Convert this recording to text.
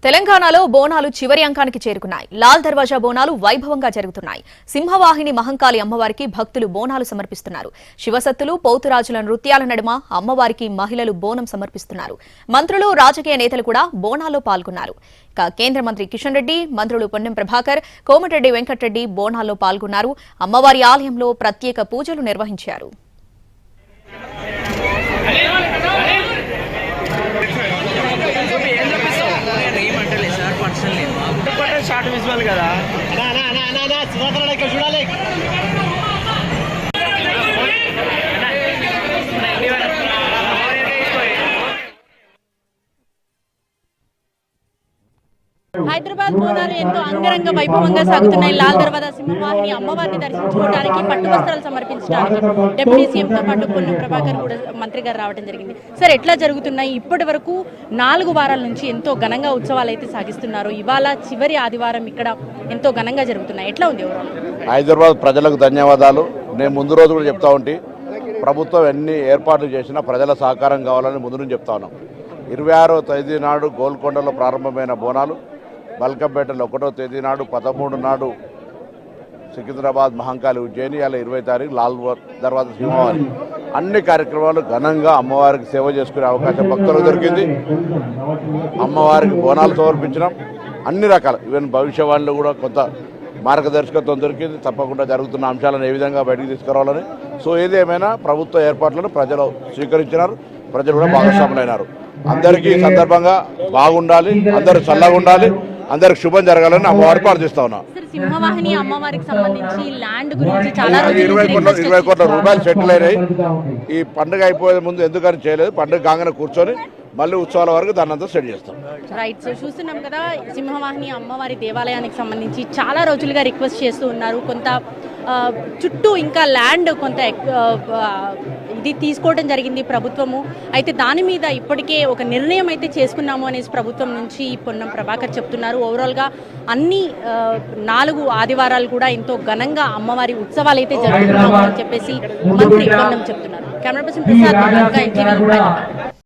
తెలంగాణలో బోనాలు చివరి అంకానికి చేరుకున్నాయి. లాల్ దర్వాజా బోనాలు వైభవంగా జరుగుతున్నాయి. సింహవాహిని మహంకాళి అమ్మవారికి భక్తులు బోనాలు సమర్పిస్తున్నారు. శివసత్తులు, పోతురాజుల నృత్యాల నడుమ అమ్మవారికి మహిళలు బోనం సమర్పిస్తున్నారు. మంత్రులు, రాజకీయ నేతలు కూడా బోనాల్లో పాల్గొన్నారు. ఇక కేంద్ర మంత్రి కిషన్ రెడ్డి, మంత్రులు పొన్నం ప్రభాకర్, కోమటిరెడ్డి వెంకటరెడ్డి బోనాల్లో పాల్గొన్నారు. అమ్మవారి ఆలయంలో ప్రత్యేక పూజలు నిర్వహించారు. షార్ట్ విజువల్ కదా చూడాలి. హైదరాబాద్ బోనాలు ఎంతో అంగరంగ వైభవంగా సాగుతున్నాయి. లాల్ దర్వాజా సింహవాహిని అమ్మవారిని దర్శించుకోవడానికి, పట్టు వస్త్రాలు సమర్పించడానికి డిప్యూటీ సీఎంతో పాటు పొన్నం ప్రభాకర్ కూడా మంత్రి గారు రావడం జరిగింది. సార్, ఎట్లా జరుగుతున్నాయి? ఇప్పటి వరకు 4 వారాల నుంచి ఎంతో ఘనంగా ఉత్సవాలు అయితే సాగిస్తున్నారు. ఇవాళ చివరి ఆదివారం ఇక్కడ ఎంతో ఘనంగా జరుగుతున్నాయి. ఎట్లా ఉంది ఓవరాల్? హైదరాబాద్ ప్రజలకు ధన్యవాదాలు. నేను ముందు రోజు కూడా చెప్తా ఉంటే ప్రభుత్వం ఎన్ని ఏర్పాట్లు చేసినా ప్రజల సహకారం కావాలని ముందు నుంచి చెప్తా ఉన్నాం. 26వ తేదీ నాడు గోల్కొండలో ప్రారంభమైన బోనాలు, బల్కంపేటలో 1వ తేదీ నాడు, 13 నాడు సికింద్రాబాద్, మహంకాళి, ఉజ్జయిని, అలా 20వ తారీఖు లాల్ దర్వాజా సింహవాహిని అన్ని కార్యక్రమాలు ఘనంగా అమ్మవారికి సేవ చేసుకునే అవకాశం భక్తులకు దొరికింది. అమ్మవారికి బోనాలు సమర్పించడం అన్ని రకాల ఈవెన్ భవిష్యవాణిలో కూడా కొంత మార్గదర్శకత్వం దొరికింది. తప్పకుండా జరుగుతున్న అంశాలను ఏ విధంగా బయటికి తీసుకురావాలని. సో ఏది ఏమైనా ప్రభుత్వ ఏర్పాట్లను ప్రజలు స్వీకరించినారు. ప్రజలు కూడా భాగస్వాములైనారు. అందరికీ సందర్భంగా బాగుండాలి, అందరూ చల్లగా ఉండాలి, అందరికి శుభం జరగాలని అమ్మవారికి ప్రార్థిస్తా ఉన్నా. సింహవాహిని అమ్మవారికి సంబంధించి ల్యాండ్ గురించి చాలా 20 కోట్ల రూపాయలు సెటిల్ అయినాయి. ఈ పండుగ అయిపోయే ముందు ఎందుకని చేయలేదు, పండుగ కాగానే కూర్చొని మళ్ళీ ఉత్సవాల వరకు దాన్ని అంతా సెట్ చేస్తాం. రైట్. సో చూస్తున్నాం కదా, సింహవాహిని అమ్మవారి దేవాలయానికి సంబంధించి చాలా రోజులుగా రిక్వెస్ట్ చేస్తూ ఉన్నారు. కొంత చుట్టూ ఇంకా ల్యాండ్ కొంత ఇది తీసుకోవడం జరిగింది ప్రభుత్వము. అయితే దాని మీద ఇప్పటికే ఒక నిర్ణయం అయితే చేసుకున్నాము అనేసి ప్రభుత్వం నుంచి పొన్నం ప్రభాకర్ చెప్తున్నారు. ఓవరాల్గా అన్ని 4 ఆదివారాలు కూడా ఎంతో ఘనంగా అమ్మవారి ఉత్సవాలు అయితే జరుగుతున్నాము అని చెప్పేసి మంత్రి పొన్నం చెప్తున్నారు. Camera person Prasad.